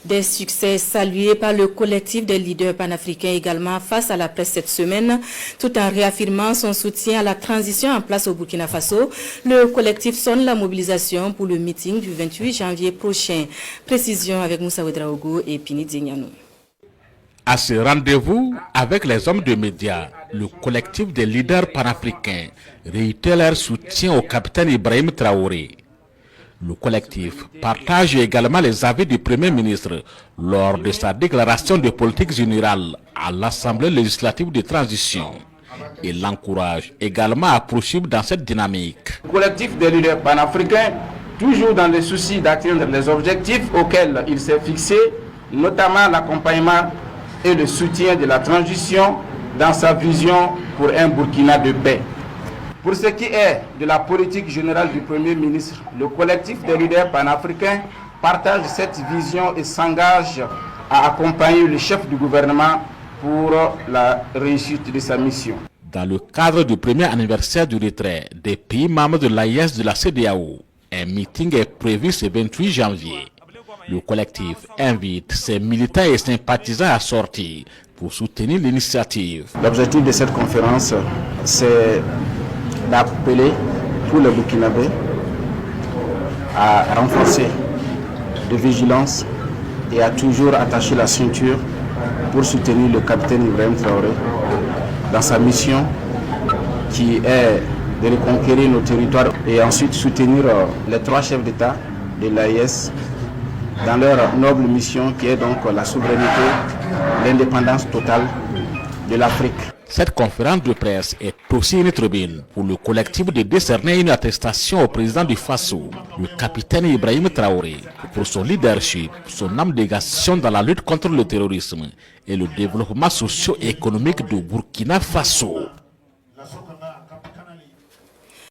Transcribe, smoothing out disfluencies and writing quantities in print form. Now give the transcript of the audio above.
Des succès salués par le collectif des leaders panafricains également face à la presse cette semaine, tout en réaffirmant son soutien à la transition en place au Burkina Faso. Le collectif sonne la mobilisation pour le meeting du 28 janvier prochain. Précision avec Moussa Ouedraogo et Pini Dignanou. À ce rendez-vous avec les hommes de médias, le collectif des leaders panafricains réitère leur soutien au capitaine Ibrahim Traoré. Le collectif partage également les avis du Premier ministre lors de sa déclaration de politique générale à l'Assemblée législative de transition. Il l'encourage également à poursuivre dans cette dynamique. Le collectif des leaders panafricains, toujours dans le souci d'atteindre les objectifs auxquels il s'est fixé, notamment l'accompagnement et le soutien de la transition dans sa vision pour un Burkina de paix. Pour ce qui est de la politique générale du Premier ministre, le collectif des leaders panafricains partage cette vision et s'engage à accompagner le chef du gouvernement pour la réussite de sa mission. Dans le cadre du premier anniversaire du retrait des pays membres de l'AES de la CEDEAO, un meeting est prévu ce 28 janvier. Le collectif invite ses militants et sympathisants à sortir pour soutenir l'initiative. L'objectif de cette conférence, c'est d'appeler tous les Burkinabés à renforcer de vigilance et à toujours attacher la ceinture pour soutenir le capitaine Ibrahim Traoré dans sa mission qui est de reconquérir nos territoires et ensuite soutenir les trois chefs d'État de l'AES dans leur noble mission qui est donc la souveraineté, l'indépendance totale de l'Afrique. Cette conférence de presse est aussi une tribune pour le collectif de décerner une attestation au président du Faso, le capitaine Ibrahim Traoré, pour son leadership, son abnégation dans la lutte contre le terrorisme et le développement socio-économique du Burkina Faso.